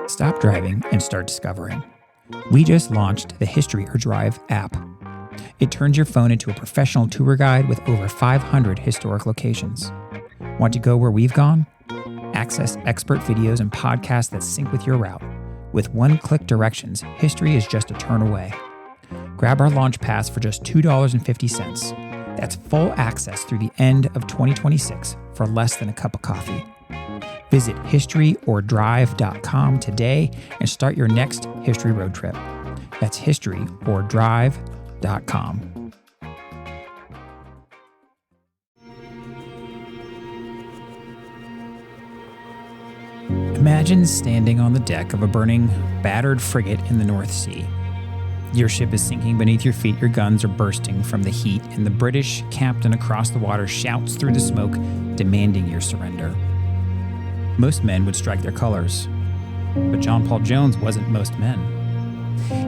Stop driving and start discovering. We just launched the History or Drive app. It turns your phone into a professional tour guide with over 500 historic locations. Want to go where we've gone? Access expert videos and podcasts that sync with your route. With one-click directions, history is just a turn away. Grab our launch pass for just $2.50. That's full access through the end of 2026 for less than a cup of coffee. Visit historyordrive.com today and start your next history road trip. That's historyordrive.com. Imagine standing on the deck of a burning, battered frigate in the North Sea. Your ship is sinking beneath your feet, your guns are bursting from the heat, and the British captain across the water shouts through the smoke, demanding your surrender. Most men would strike their colors, but John Paul Jones wasn't most men.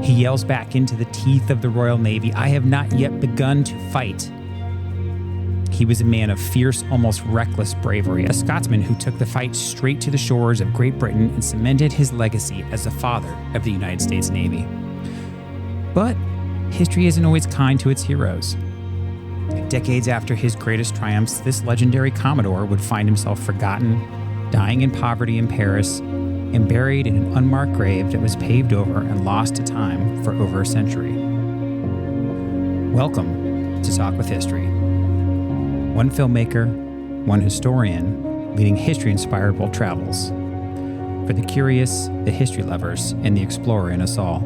He yells back into the teeth of the Royal Navy, "I have not yet begun to fight." He was a man of fierce, almost reckless bravery, a Scotsman who took the fight straight to the shores of Great Britain and cemented his legacy as the father of the United States Navy. But history isn't always kind to its heroes. Decades after his greatest triumphs, this legendary Commodore would find himself forgotten, dying in poverty in Paris, and buried in an unmarked grave that was paved over and lost to time for over a century. Welcome to Talk with History. One filmmaker, one historian, leading history-inspired world travels. For the curious, the history lovers, and the explorer in us all.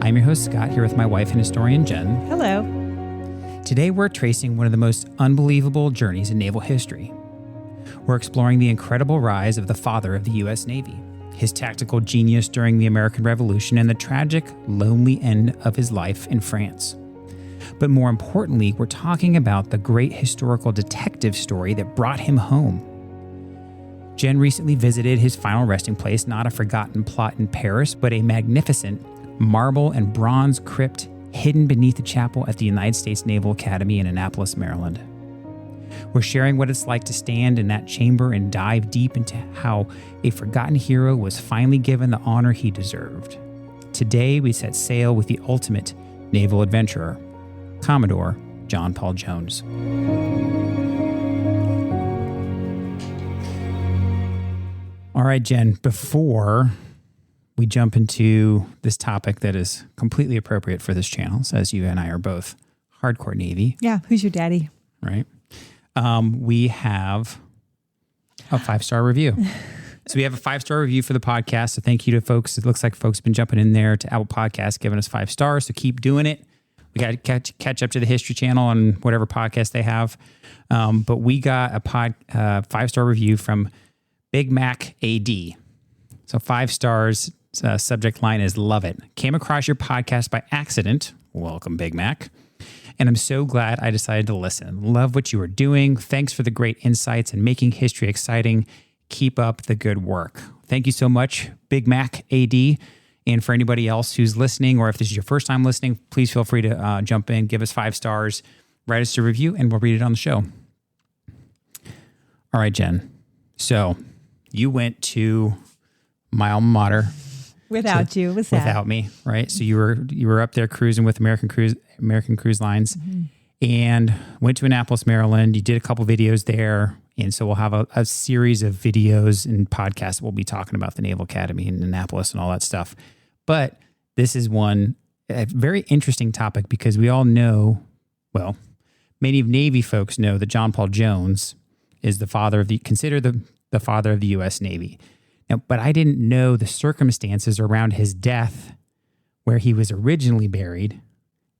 I'm your host, Scott, here with my wife and historian, Jen. Hello. Today, we're tracing one of the most unbelievable journeys in naval history. We're exploring the incredible rise of the father of the U.S. Navy, his tactical genius during the American Revolution, and the tragic, lonely end of his life in France. But more importantly, we're talking about the great historical detective story that brought him home. Jen recently visited his final resting place, not a forgotten plot in Paris, but a magnificent marble and bronze crypt hidden beneath the chapel at the United States Naval Academy in Annapolis, Maryland. We're sharing what it's like to stand in that chamber and dive deep into how a forgotten hero was finally given the honor he deserved. Today, we set sail with the ultimate naval adventurer, Commodore John Paul Jones. All right, Jen, before we jump into this topic that is completely appropriate for this channel, as you and I are both hardcore Navy. Yeah, who's your daddy? Right. We have a 5-star review. So we have a 5-star review for the podcast. So thank you to folks. It looks like folks have been jumping in there to Apple Podcasts, giving us 5 stars. So keep doing it. We got to catch up to the History Channel on whatever podcast they have. But we got a 5-star review from Big Mac AD. So 5 stars. Subject line is love it. Came across your podcast by accident. Welcome, Big Mac. And I'm so glad I decided to listen. Love what you are doing. Thanks for the great insights and making history exciting. Keep up the good work. Thank you so much, Big Mac AD. And for anybody else who's listening, or if this is your first time listening, please feel free to jump in, give us 5 stars, write us a review, and we'll read it on the show. All right, Jen. So you went to my alma mater. Without you, was that? Without me, right? So you were up there cruising with American Cruise Lines, and went to Annapolis, Maryland. You did a couple videos there, and so we'll have a series of videos and podcasts. We'll be talking about the Naval Academy in Annapolis and all that stuff. But this is a very interesting topic because we all know, well, many of Navy folks know that John Paul Jones is considered the father of the U.S. Navy. Now, but I didn't know the circumstances around his death, where he was originally buried,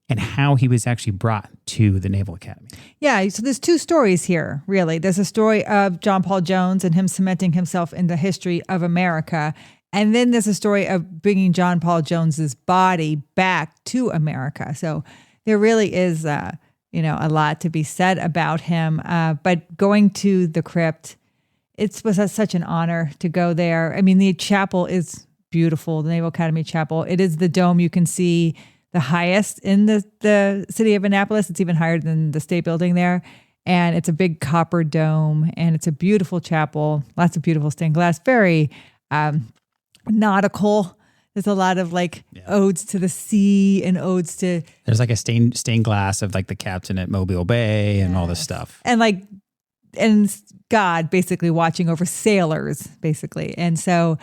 and how he was actually brought to the Naval Academy. Yeah, so there's 2 stories here, really. There's a story of John Paul Jones and him cementing himself in the history of America. And then there's a story of bringing John Paul Jones's body back to America. So there really is, a lot to be said about him. But going to the crypt, it was such an honor to go there. I mean, the chapel is beautiful, the Naval Academy Chapel. It is the dome you can see the highest in the city of Annapolis. It's even higher than the state building there. And it's a big copper dome, and it's a beautiful chapel, lots of beautiful stained glass, very nautical. There's a lot of odes to the sea and odes to. There's like a stained glass of like the captain at Mobile Bay and all this stuff. And God basically watching over sailors, basically. And so,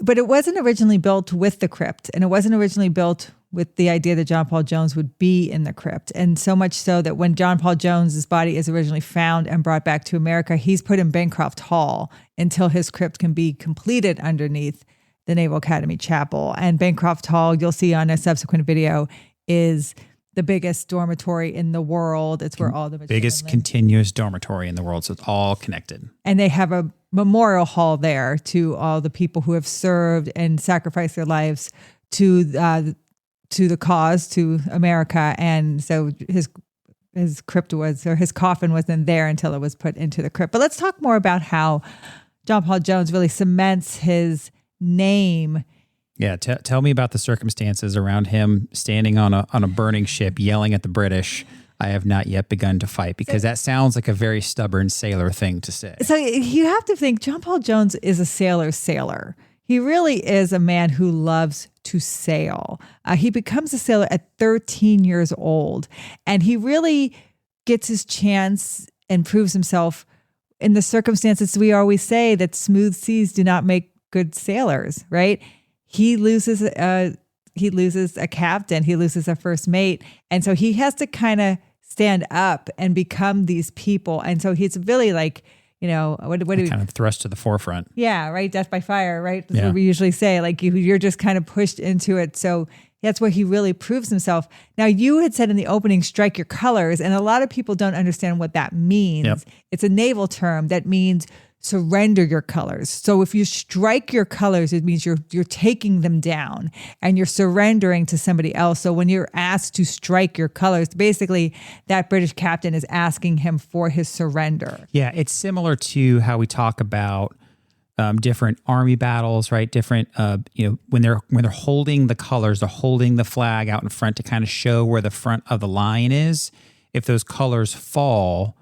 but it wasn't originally built with the crypt, and it wasn't originally built with the idea that John Paul Jones would be in the crypt. And so much so that when John Paul Jones's body is originally found and brought back to America, he's put in Bancroft Hall until his crypt can be completed underneath the Naval Academy Chapel. And Bancroft Hall, you'll see on a subsequent video, is the biggest dormitory in the world. It's where all the biggest continuous dormitory in the world. So it's all connected. And they have a memorial hall there to all the people who have served and sacrificed their lives to the cause, to America. And so his crypt was, or his coffin was in there until it was put into the crypt. But let's talk more about how John Paul Jones really cements his name. Yeah, tell me about the circumstances around him standing on a burning ship, yelling at the British, "I have not yet begun to fight," because that sounds like a very stubborn sailor thing to say. So you have to think John Paul Jones is a sailor's sailor. He really is a man who loves to sail. He becomes a sailor at 13 years old, and he really gets his chance and proves himself in the circumstances we always say that smooth seas do not make good sailors, right? He loses a captain, he loses a first mate, and so he has to kind of stand up and become these people. And so he's really like, what do we kind of thrust to the forefront? Yeah, right. Death by fire, right? That's what we usually say. Like you're just kind of pushed into it. So that's where he really proves himself. Now, you had said in the opening, strike your colors, and a lot of people don't understand what that means. Yep. It's a naval term that means surrender your colors. So if you strike your colors, it means you're taking them down and you're surrendering to somebody else. So when you're asked to strike your colors, basically that British captain is asking him for his surrender. Yeah, it's similar to how we talk about different army battles, right? Different, when they're holding the colors, they're holding the flag out in front to kind of show where the front of the line is. If those colors fall,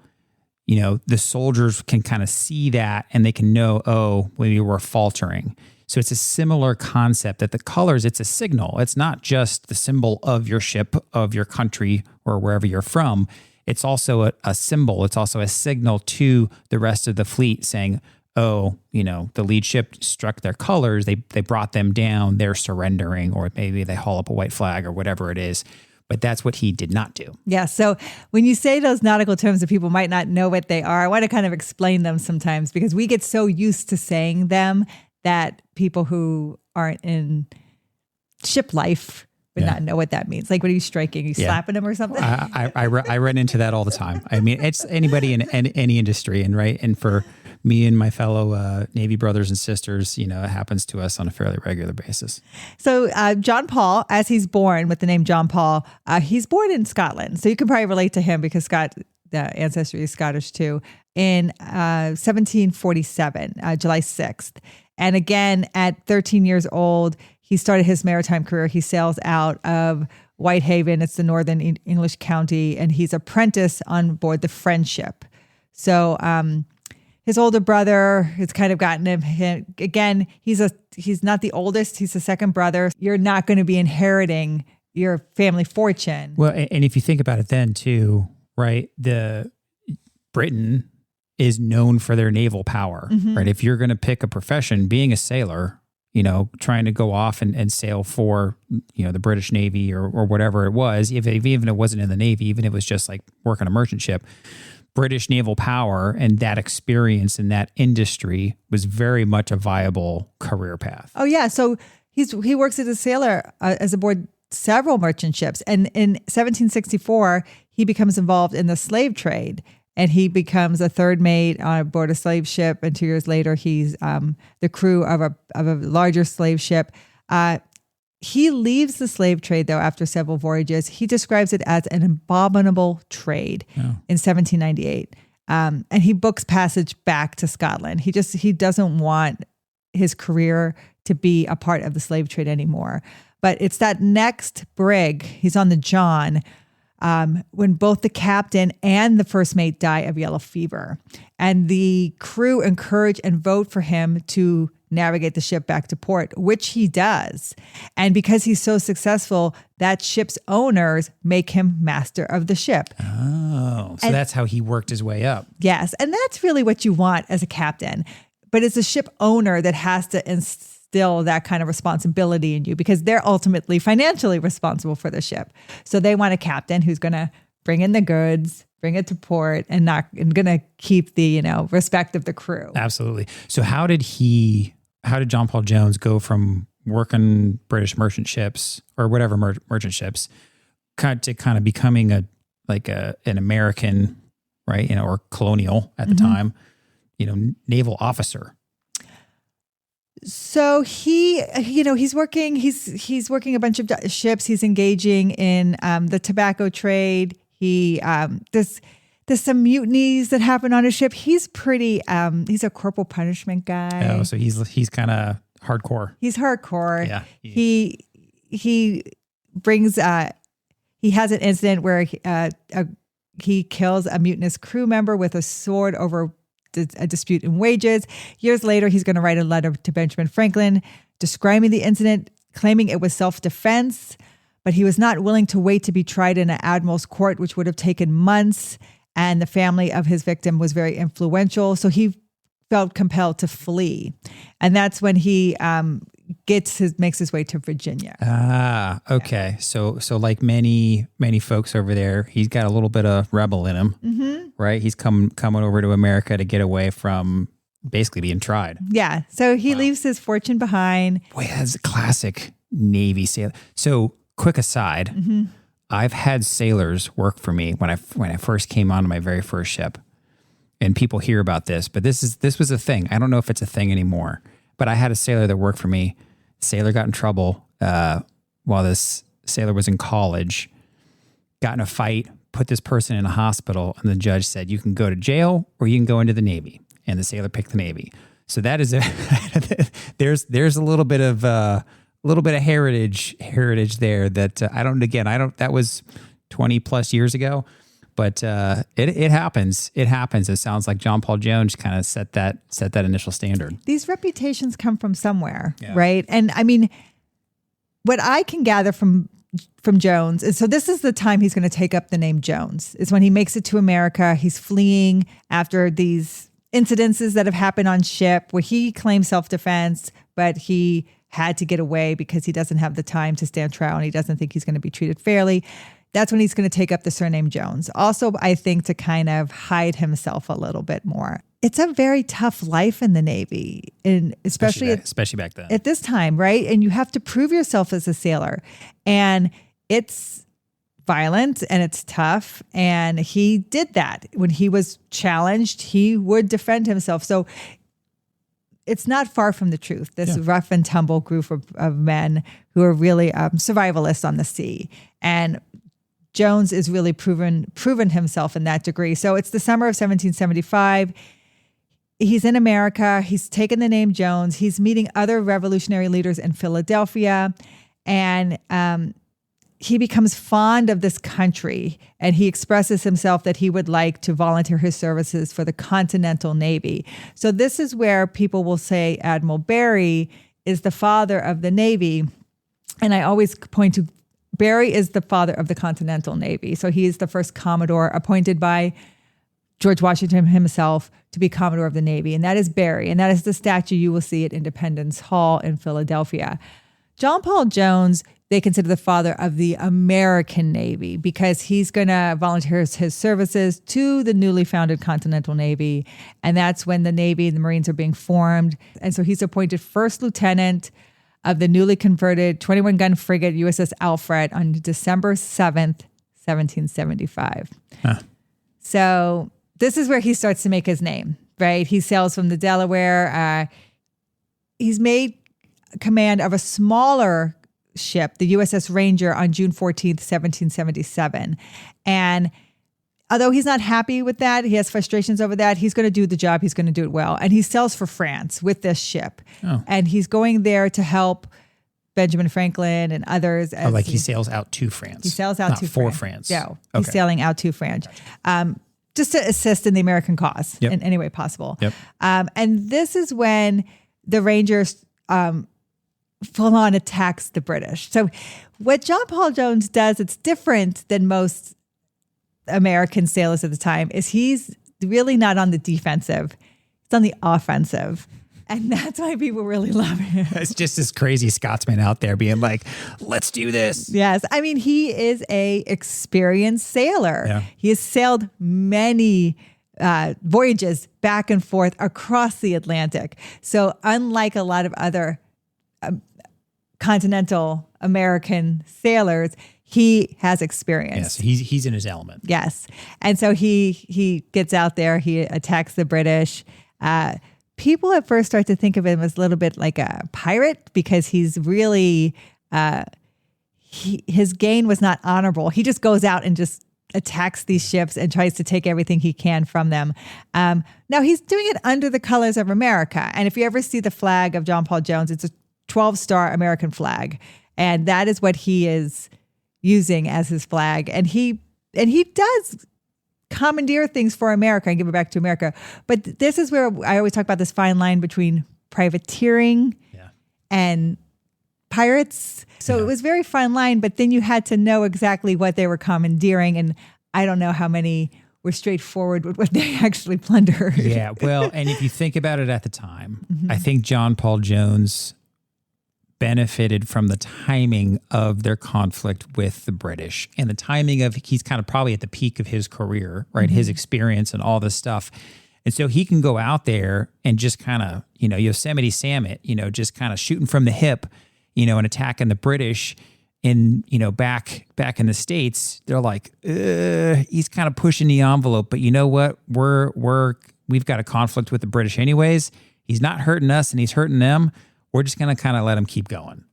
the soldiers can kind of see that and they can know, oh, maybe we're faltering. So it's a similar concept that the colors, it's a signal. It's not just the symbol of your ship, of your country, or wherever you're from. It's also a symbol. It's also a signal to the rest of the fleet saying, oh, the lead ship struck their colors. They brought them down. They're surrendering, or maybe they haul up a white flag or whatever it is. But that's what he did not do. Yeah. So when you say those nautical terms that people might not know what they are, I want to kind of explain them sometimes because we get so used to saying them that people who aren't in ship life would not know what that means. Like, what are you striking? Are you slapping them or something? I run into that all the time. I mean, it's anybody in any industry, and for me and my fellow Navy brothers and sisters, it happens to us on a fairly regular basis. So John Paul, as he's born with the name John Paul, he's born in Scotland. So you can probably relate to him because the ancestry is Scottish too, in 1747, July 6th. And again, at 13 years old, he started his maritime career. He sails out of Whitehaven. It's the northern English county, and he's apprentice on board the Friendship. So his older brother has kind of gotten him. Again, he's not the oldest. He's the second brother. You're not going to be inheriting your family fortune. Well, and if you think about it then too, right? Britain is known for their naval power, right? If you're going to pick a profession, being a sailor, trying to go off and sail for, the British Navy or whatever it was, even it wasn't in the Navy, even if it was just like working a merchant ship, British naval power and that experience in that industry was very much a viable career path. Oh yeah. So he works as a sailor as aboard several merchant ships. And in 1764, he becomes involved in the slave trade. And he becomes a third mate on board a slave ship. And 2 years later, he's the crew of a larger slave ship. He leaves the slave trade, though, after several voyages. He describes it as an abominable trade in 1798. And he books passage back to Scotland. He doesn't want his career to be a part of the slave trade anymore. But it's that next brig, he's on the John, when both the captain and the first mate die of yellow fever. And the crew encourage and vote for him to navigate the ship back to port, which he does. And because he's so successful, that ship's owners make him master of the ship. Oh, so that's how he worked his way up. Yes. And that's really what you want as a captain. But it's a ship owner that has to instill that kind of responsibility in you because they're ultimately financially responsible for the ship. So they want a captain who's going to bring in the goods, bring it to port, and going to keep the, respect of the crew. Absolutely. So how did John Paul Jones go from working British merchant ships or whatever merchant ships to kind of becoming an American, right? Or colonial at the time, naval officer? So he's working a bunch of ships. He's engaging in the tobacco trade. There's some mutinies that happen on his ship. He's pretty, he's a corporal punishment guy. Oh, so he's kind of hardcore. He's hardcore. Yeah. He brings, he has an incident where he kills a mutinous crew member with a sword over a dispute in wages. Years later, he's going to write a letter to Benjamin Franklin describing the incident, claiming it was self-defense, but he was not willing to wait to be tried in an admiral's court, which would have taken months. And the family of his victim was very influential. So he felt compelled to flee. And that's when he makes his way to Virginia. Ah, okay. Yeah. So like many folks over there, he's got a little bit of rebel in him, right? He's coming over to America to get away from basically being tried. Yeah. So he leaves his fortune behind. Boy, that's a classic Navy sailor. So quick aside, I've had sailors work for me when I first came onto my very first ship, and people hear about this, but this was a thing. I don't know if it's a thing anymore. But I had a sailor that worked for me. Sailor got in trouble while this sailor was in college, got in a fight, put this person in a hospital, and the judge said, you can go to jail or you can go into the Navy. And the sailor picked the Navy. So that is there's a little bit of heritage there that that was 20 plus years ago. But it happens. It happens. It sounds like John Paul Jones kind of set that initial standard. These reputations come from somewhere, right? And I mean, what I can gather from Jones is, so this is the time he's going to take up the name Jones, is when he makes it to America. He's fleeing after these incidences that have happened on ship where he claims self-defense, but he had to get away because he doesn't have the time to stand trial and he doesn't think he's going to be treated fairly. That's when he's going to take up the surname Jones. Also, I think to kind of hide himself a little bit more. It's a very tough life in the Navy, and especially back then. At this time, right? And you have to prove yourself as a sailor. And it's violent and it's tough. And he did that. When he was challenged, he would defend himself. So it's not far from the truth, this rough and tumble group of men who are really survivalists on the sea. And Jones is really proven himself in that degree. So it's the summer of 1775. He's in America. He's taken the name Jones. He's meeting other revolutionary leaders in Philadelphia. And he becomes fond of this country. And he expresses himself that he would like to volunteer his services for the Continental Navy. So this is where people will say Admiral Barry is the father of the Navy. And I always point to Barry is the father of the Continental Navy. So he is the first Commodore appointed by George Washington himself to be Commodore of the Navy. And that is Barry. And that is the statue you will see at Independence Hall in Philadelphia. John Paul Jones, they consider the father of the American Navy because he's going to volunteer his services to the newly founded Continental Navy. And that's when the Navy and the Marines are being formed. And so he's appointed first lieutenant of the newly converted 21-gun frigate USS Alfred on December 7th, 1775. Huh. So this is where he starts to make his name, right? He sails from the Delaware. He's made command of a smaller ship, the USS Ranger, on June 14th, 1777. And although he's not happy with that, he has frustrations over that, he's going to do the job, he's going to do it well. And he sails for France with this ship. Oh. And he's going there to help Benjamin Franklin and others. He sails out to France. He sails out to for France. No, okay. He's sailing out to France. Just to assist in the American cause in any way possible. Yep. And this is when the Rangers full on attacks the British. So what John Paul Jones does, it's different than most American sailors at the time, is he's really not on the defensive. He's on the offensive. And that's why people really love him. It's just this crazy Scotsman out there being like, let's do this. Yes. I mean, he is a experienced sailor. Yeah. He has sailed many voyages back and forth across the Atlantic. So unlike a lot of other continental American sailors, he has experience. Yes, he's in his element. Yes. And so he gets out there, he attacks the British. People at first start to think of him as a little bit like a pirate because he's really, his gain was not honorable. He just goes out and just attacks these ships and tries to take everything he can from them. Now he's doing it under the colors of America. And if you ever see the flag of John Paul Jones, it's a 12-star American flag. And that is what he is using as his flag. And he does commandeer things for America and give it back to America. But this is where I always talk about this fine line between privateering and pirates. So it was very fine line, but then you had to know exactly what they were commandeering. And I don't know how many were straightforward with what they actually plundered. Yeah, well, and if you think about it at the time, I think John Paul Jones benefited from the timing of their conflict with the British and the timing of, he's kind of probably at the peak of his career, right? His experience and all this stuff. And so he can go out there and just kind of, Yosemite Sam it, just kind of shooting from the hip, and attacking the British in, back in the States. They're like, he's kind of pushing the envelope, but you know what? We've got a conflict with the British anyways. He's not hurting us and he's hurting them. We're just going to kind of let him keep going.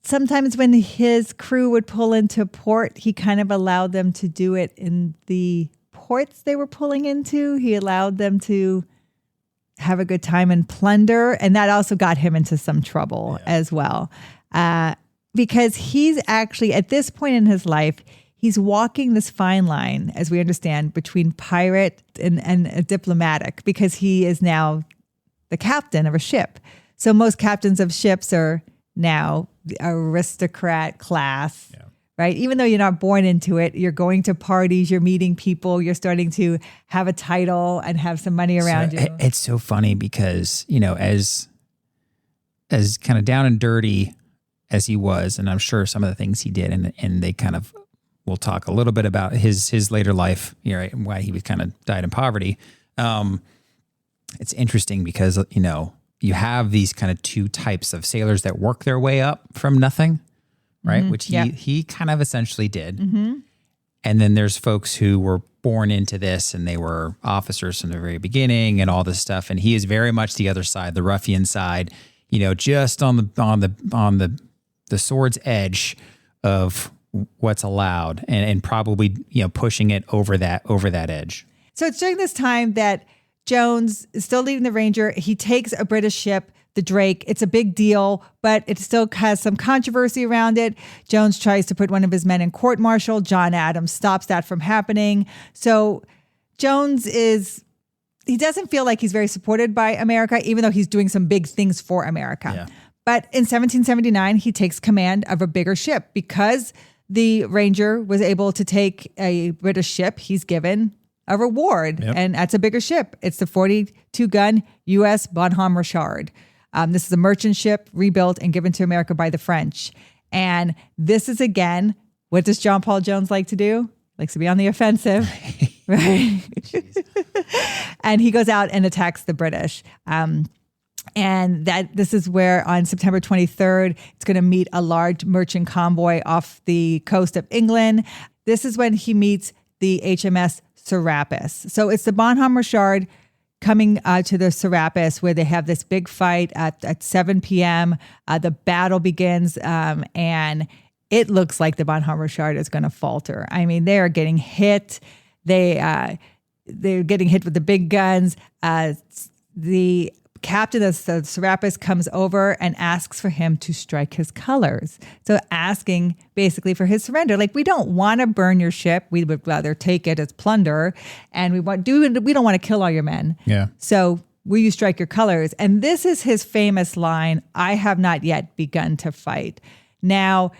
Sometimes when his crew would pull into port, he kind of allowed them to do it in the ports they were pulling into. He allowed them to have a good time and plunder. And that also got him into some trouble as well. Because he's actually, at this point in his life, he's walking this fine line, as we understand, between pirate and diplomatic, because he is now the captain of a ship. So most captains of ships are now the aristocrat class, right? Even though you're not born into it, you're going to parties, you're meeting people, you're starting to have a title and have some money around you. It's so funny because, as kind of down and dirty as he was, and I'm sure some of the things he did, and they kind of, we'll talk a little bit about his later life, right, and why he was kind of died in poverty. It's interesting because, you have these kind of two types of sailors that work their way up from nothing, right? Which he kind of essentially did. And then there's folks who were born into this and they were officers from the very beginning and all this stuff. And he is very much the other side, the ruffian side, just on the sword's edge of what's allowed and probably, pushing it over that edge. So it's during this time that Jones is still leading the Ranger. He takes a British ship, the Drake. It's a big deal, but it still has some controversy around it. Jones tries to put one of his men in court-martial. John Adams stops that from happening. So Jones he doesn't feel like he's very supported by America, even though he's doing some big things for America. Yeah. But in 1779, he takes command of a bigger ship. Because the Ranger was able to take a British ship, he's given a reward, and that's a bigger ship. It's the 42-gun U.S. Bonhomme Richard. This is a merchant ship rebuilt and given to America by the French. And this is, again, what does John Paul Jones like to do? Likes to be on the offensive, right? And he goes out and attacks the British. And this is where on September 23rd, it's going to meet a large merchant convoy off the coast of England. This is when he meets the HMS Serapis. So it's the Bonhomme Richard coming to the Serapis, where they have this big fight at 7 p.m. The battle begins, and it looks like the Bonhomme Richard is going to falter. I mean, they are getting hit. They're getting hit with the big guns. The captain of the Serapis comes over and asks for him to strike his colors. So asking basically for his surrender. Like, we don't want to burn your ship. We would rather take it as plunder. And we don't want to kill all your men. Yeah. So will you strike your colors? And this is his famous line, I have not yet begun to fight. Now,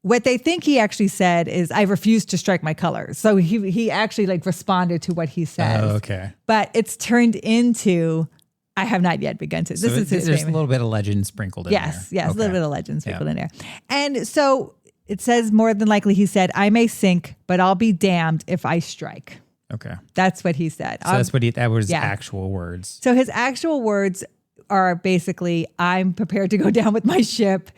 what they think he actually said is, I refuse to strike my colors. So he actually like responded to what he says. Oh, okay. But it's turned into, I have not yet begun to. This is his There's famous. a little bit of legend sprinkled in there. Yes, a Okay. little bit of legend sprinkled in there. And so it says more than likely he said, I may sink, but I'll be damned if I strike. Okay. That's what he said. So that was his actual words. So his actual words are basically, I'm prepared to go down with my ship.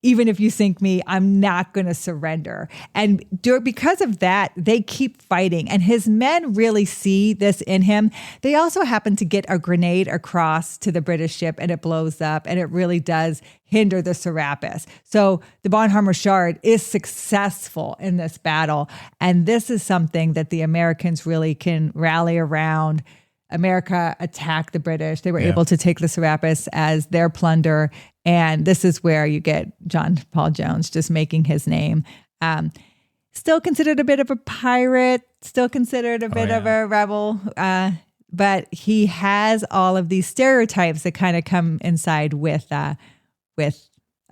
Even if you sink me, I'm not going to surrender. And because of that, they keep fighting. And his men really see this in him. They also happen to get a grenade across to the British ship and it blows up. And it really does hinder the Serapis. So the Bonhomme Richard is successful in this battle. And this is something that the Americans really can rally around. America attacked the British. They were able to take the Serapis as their plunder. And this is where you get John Paul Jones just making his name. Still considered a bit of a pirate, still considered a bit of a rebel. But he has all of these stereotypes that kind of come inside with a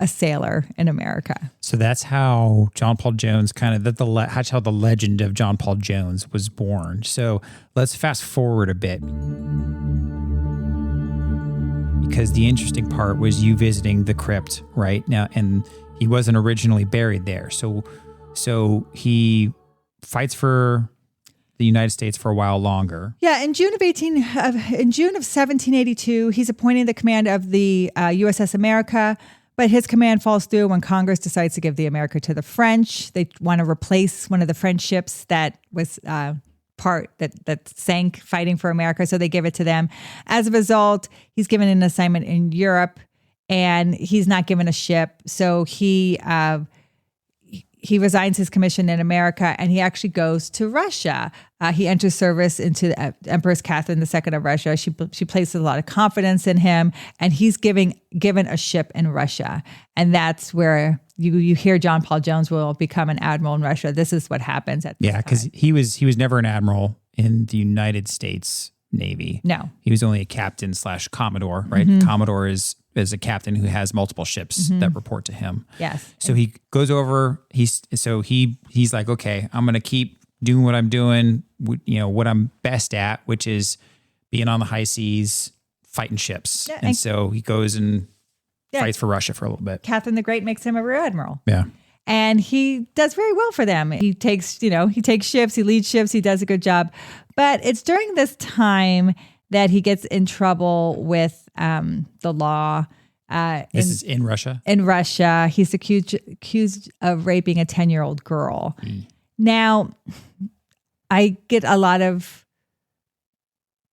sailor in America. So that's how John Paul Jones that's how the legend of John Paul Jones was born. So let's fast forward a bit. Because the interesting part was you visiting the crypt, right? Now, and he wasn't originally buried there. So he fights for the United States for a while longer. Yeah, in June of 1782, he's appointed the command of the USS America, but his command falls through when Congress decides to give the America to the French. They want to replace one of the French ships that was that sank fighting for America, so they give it to them. As a result, he's given an assignment in Europe, and he's not given a ship. So he resigns his commission in America, and he actually goes to Russia. He enters service into Empress Catherine II of Russia. She places a lot of confidence in him, and he's given a ship in Russia. And that's where you hear John Paul Jones will become an admiral in Russia. This is what happens at this time. Because he was never an admiral in the United States Navy. No. He was only a captain / Commodore, right? Mm-hmm. Commodore is a captain who has multiple ships that report to him. Yes. So he goes over, he's like, okay, I'm going to keep doing what I'm doing, what I'm best at, which is being on the high seas, fighting ships. Yeah, and so he goes and fights for Russia for a little bit. Catherine the Great makes him a rear admiral. Yeah. And he does very well for them. He takes ships, he leads ships, he does a good job. But it's during this time that he gets in trouble with the law. This is in Russia? In Russia. He's accused of raping a 10-year-old girl. Now, I get a lot of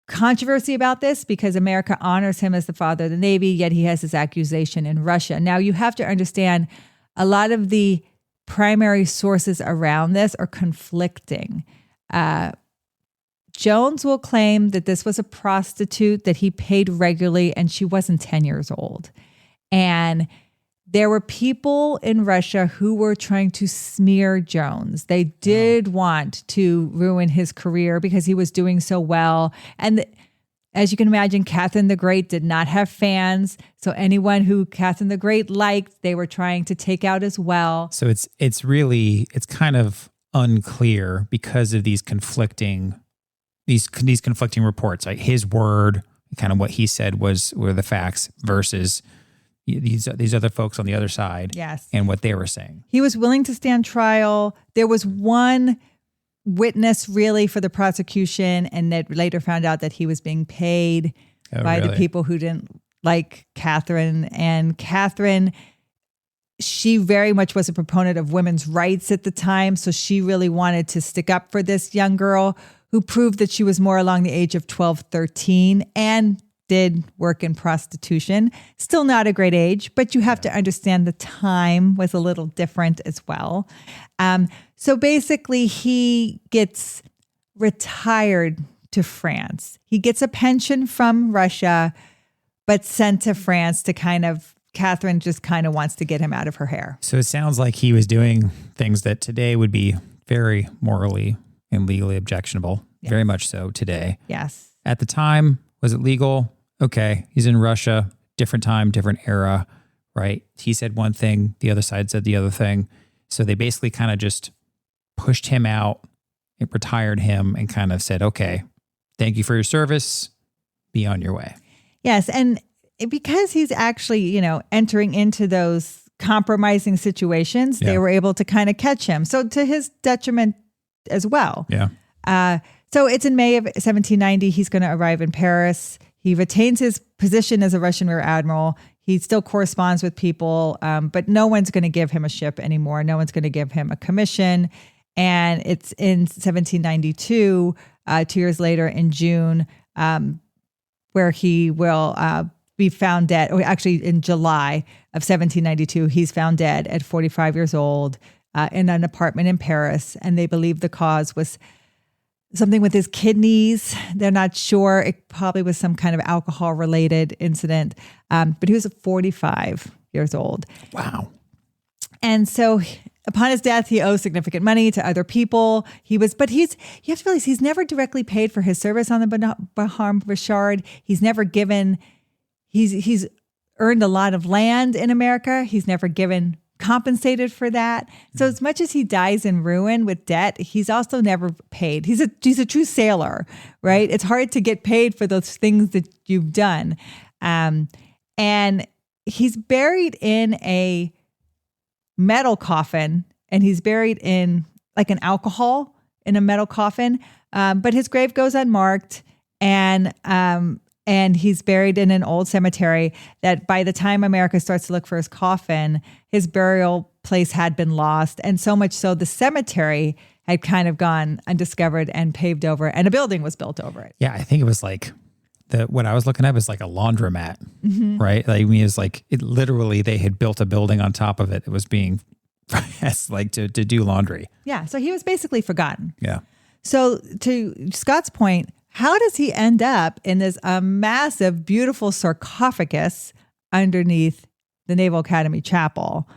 controversy about this because America honors him as the father of the Navy, yet he has this accusation in Russia. Now, you have to understand a lot of the primary sources around this are conflicting. Jones will claim that this was a prostitute that he paid regularly and she wasn't 10 years old. And there were people in Russia who were trying to smear Jones. They did want to ruin his career because he was doing so well. And as you can imagine, Catherine the Great did not have fans. So anyone who Catherine the Great liked, they were trying to take out as well. So it's kind of unclear because of these conflicting reports. Like his word, kind of what he said were the facts versus these other folks on the other side. Yes. And what they were saying. He was willing to stand trial. There was one witness really for the prosecution, and that later found out that he was being paid by the people who didn't like Catherine. And Catherine, she very much was a proponent of women's rights at the time. So she really wanted to stick up for this young girl who proved that she was more along the age of 12, 13 and did work in prostitution. Still not a great age, but you have to understand the time was a little different as well. So basically he gets retired to France. He gets a pension from Russia, but sent to France to Catherine just kind of wants to get him out of her hair. So it sounds like he was doing things that today would be very morally and legally objectionable. Yes. Very much so today. Yes. At the time, Was it legal? Okay. He's in Russia, different time, different era, right? He said one thing, the other side said the other thing. So they basically kind of just pushed him out, it retired him, and kind of said, okay, thank you for your service. Be on your way. Yes. And because he's actually, entering into those compromising situations, they were able to kind of catch him. So to his detriment as well. Yeah. So it's in May of 1790. He's going to arrive in Paris. He retains his position as a Russian rear admiral. He still corresponds with people, but no one's going to give him a ship anymore. No one's going to give him a commission. And it's in 1792, 2 years later in June, where he will be found dead. Or actually, in July of 1792, he's found dead at 45 years old in an apartment in Paris. And they believe the cause was something with his kidneys. They're not sure. It probably was some kind of alcohol-related incident. But he was 45 years old. Wow. And so upon his death, he owes significant money to other people. You have to realize he's never directly paid for his service on the Bonhomme Richard. He's never given, he's earned a lot of land in America. He's never given compensated for that. So as much as he dies in ruin with debt, he's also never paid. He's a true sailor, right? It's hard to get paid for those things that you've done. And he's buried in a metal coffin, and he's buried in like an alcohol in a metal coffin. But his grave goes unmarked, and he's buried in an old cemetery that by the time America starts to look for his coffin, his burial place had been lost. And so much so the cemetery had kind of gone undiscovered and paved over, and a building was built over it. Yeah, I think it was like what I was looking at was like a laundromat, right? Like, I mean, it was like literally they had built a building on top of it. It was being like to do laundry. Yeah, so he was basically forgotten. Yeah. So to Scott's point, how does he end up in this massive, beautiful sarcophagus underneath the Naval Academy chapel?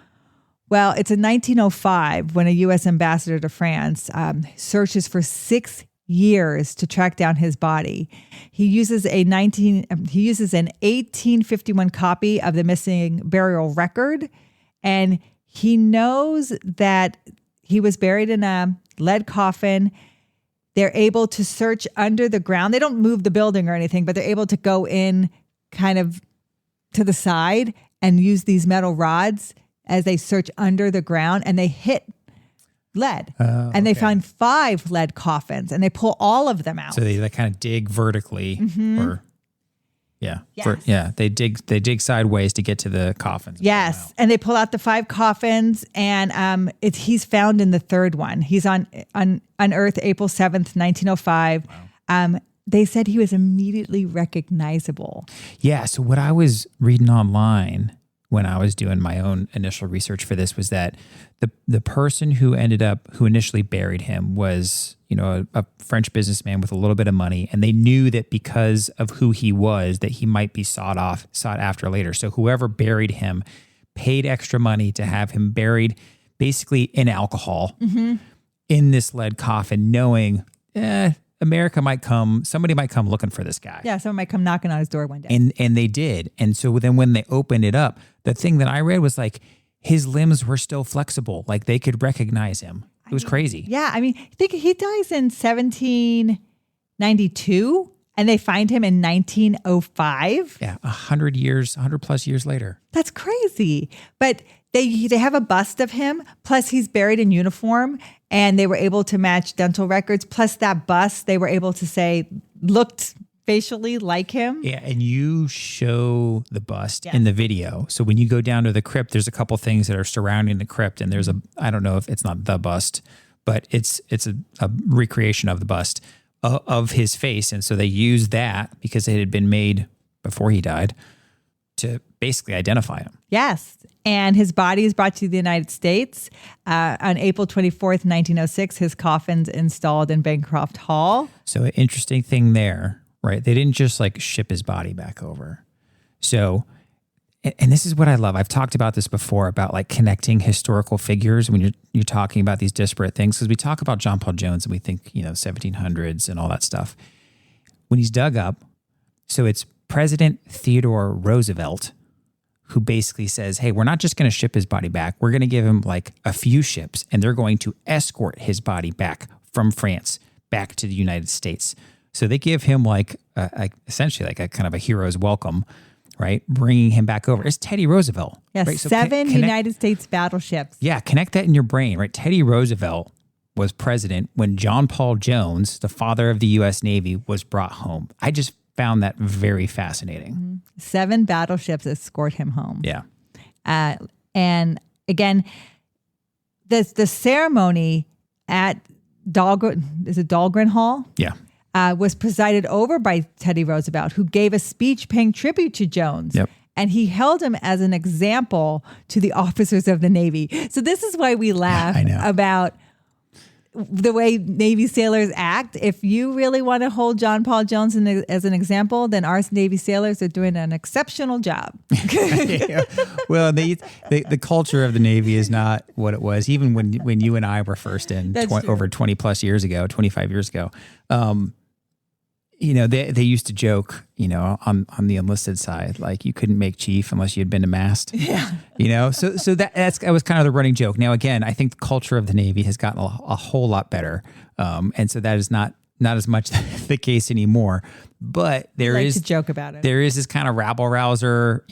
Well, it's in 1905 when a U.S. ambassador to France searches for 6 years to track down his body. He uses an 1851 copy of the missing burial record, and he knows that he was buried in a lead coffin. They're able to search under the ground. They don't move the building or anything, but they're able to go in kind of to the side and use these metal rods as they search under the ground, and they hit lead. And they found 5 lead coffins, and they pull all of them out. So they kind of dig vertically or they dig sideways to get to the coffins. Yes. And they pull out the 5 coffins, and he's found in the 3rd one. He's unearthed April 7th, 1905. Wow. They said he was immediately recognizable. Yeah. So what I was reading online when I was doing my own initial research for this was that the person who initially buried him was, a French businessman with a little bit of money, and they knew that because of who he was, that he might be sought after later. So whoever buried him paid extra money to have him buried basically in alcohol in this lead coffin, knowing, America might come, somebody might come looking for this guy. Yeah, someone might come knocking on his door one day. And they did. And so then when they opened it up, the thing that I read was like, his limbs were still flexible. Like they could recognize him. It was crazy. Yeah. I mean, think he dies in 1792 and they find him in 1905. Yeah. 100 plus years later. That's crazy. But they have a bust of him. Plus he's buried in uniform, and they were able to match dental records. Plus that bust, they were able to say looked facially like him. Yeah, and you show the bust in the video. So when you go down to the crypt, there's a couple things that are surrounding the crypt, and there's I don't know if it's not the bust, but it's a recreation of the bust of his face. And so they used that because it had been made before he died to basically identify him. Yes. And his body is brought to the United States. On April 24th, 1906, his coffin's installed in Bancroft Hall. So an interesting thing there, right? They didn't just like ship his body back over. So, and this is what I love. I've talked about this before about like connecting historical figures when you're talking about these disparate things. Because we talk about John Paul Jones and we think, 1700s and all that stuff. When he's dug up, So it's President Theodore Roosevelt who basically says, hey, we're not just going to ship his body back. We're going to give him like a few ships, and they're going to escort his body back from France back to the United States. So they give him like essentially like a kind of a hero's welcome, right? Bringing him back over. It's Teddy Roosevelt. Yes, right? So 7 United States battleships. Yeah, connect that in your brain, right? Teddy Roosevelt was president when John Paul Jones, the father of the U.S. Navy, was brought home. I just found that very fascinating. Mm-hmm. 7 battleships escort him home. Yeah. And again, the ceremony at Dahlgren Hall? Yeah. Was presided over by Teddy Roosevelt, who gave a speech paying tribute to Jones. Yep. And he held him as an example to the officers of the Navy. So this is why we laugh about the way Navy sailors act. If you really want to hold John Paul Jones as an example, then our Navy sailors are doing an exceptional job. Well, the culture of the Navy is not what it was, even when you and I were first in over 20 plus years ago, 25 years ago. They used to joke, on the enlisted side, like you couldn't make chief unless you had been to mast. Yeah. So that was kind of the running joke. Now, again, I think the culture of the Navy has gotten a whole lot better. And so that is not as much the case anymore. But there is to joke about it. There is this kind of rabble rouser,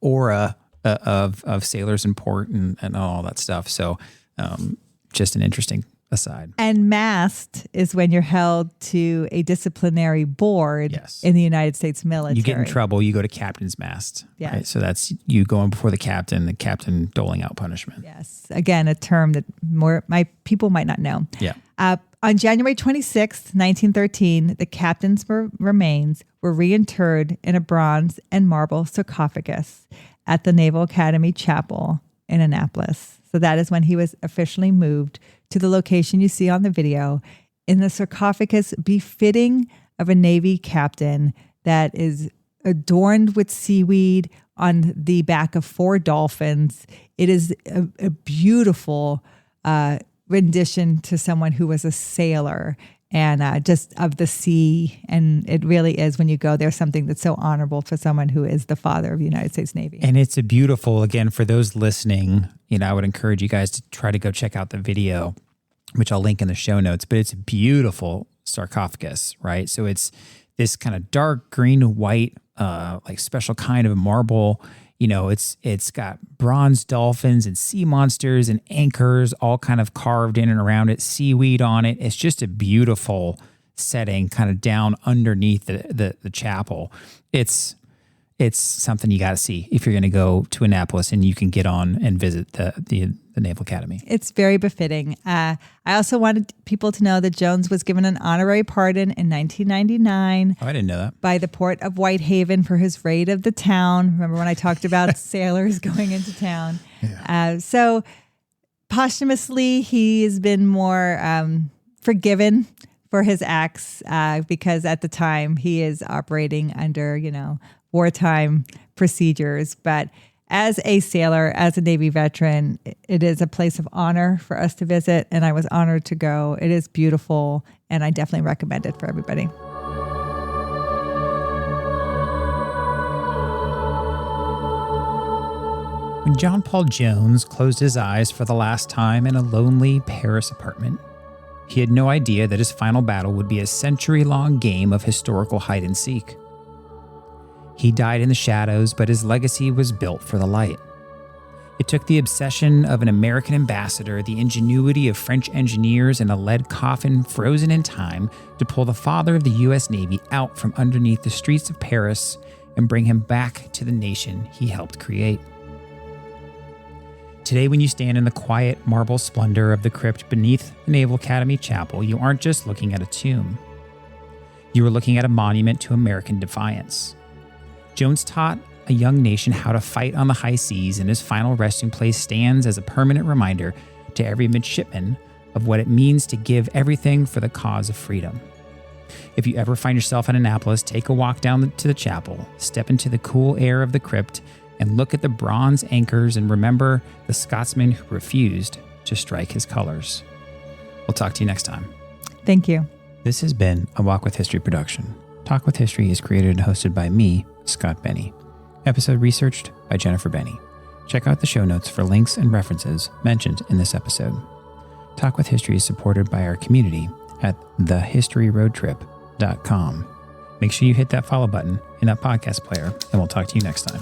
aura of sailors in port and all that stuff. So just an interesting aside. And mast is when you're held to a disciplinary board in the United States military. You get in trouble, you go to captain's mast. Yes. Right? So that's you going before the captain doling out punishment. Yes. Again, a term that people might not know. Yeah. On January 26th, 1913, the captain's remains were reinterred in a bronze and marble sarcophagus at the Naval Academy Chapel in Annapolis. So that is when he was officially moved to the location you see on the video, in the sarcophagus befitting of a Navy captain that is adorned with seaweed on the back of 4 dolphins. It is a beautiful rendition to someone who was a sailor and just of the sea. And it really is, when you go there, something that's so honorable for someone who is the father of the United States Navy. And it's a beautiful, again, for those listening, I would encourage you guys to try to go check out the video, which I'll link in the show notes, but it's a beautiful sarcophagus, right? So it's this kind of dark green, white, like special kind of marble. It's got bronze dolphins and sea monsters and anchors all kind of carved in and around it, seaweed on it. It's just a beautiful setting kind of down underneath the chapel. It's something you got to see if you're going to go to Annapolis, and you can get on and visit the Naval Academy. It's very befitting. I also wanted people to know that Jones was given an honorary pardon in 1999. Oh, I didn't know that. By the port of Whitehaven for his raid of the town. Remember when I talked about sailors going into town? Yeah. So posthumously, he has been more forgiven for his acts because at the time he is operating under, wartime procedures. But as a sailor, as a Navy veteran, it is a place of honor for us to visit, and I was honored to go. It is beautiful, and I definitely recommend it for everybody. When John Paul Jones closed his eyes for the last time in a lonely Paris apartment, he had no idea that his final battle would be a century-long game of historical hide-and-seek. He died in the shadows, but his legacy was built for the light. It took the obsession of an American ambassador, the ingenuity of French engineers, and a lead coffin frozen in time to pull the father of the U.S. Navy out from underneath the streets of Paris and bring him back to the nation he helped create. Today, when you stand in the quiet marble splendor of the crypt beneath the Naval Academy Chapel, you aren't just looking at a tomb. You are looking at a monument to American defiance. Jones taught a young nation how to fight on the high seas, and his final resting place stands as a permanent reminder to every midshipman of what it means to give everything for the cause of freedom. If you ever find yourself in Annapolis, take a walk down to the chapel, step into the cool air of the crypt, and look at the bronze anchors and remember the Scotsman who refused to strike his colors. We'll talk to you next time. Thank you. This has been a Walk with History production. Talk with History is created and hosted by me, Scott Benny. Episode researched by Jennifer Benny. Check out the show notes for links and references mentioned in this episode. Talk with History is supported by our community at thehistoryroadtrip.com. Make sure you hit that follow button in that podcast player, and we'll talk to you next time.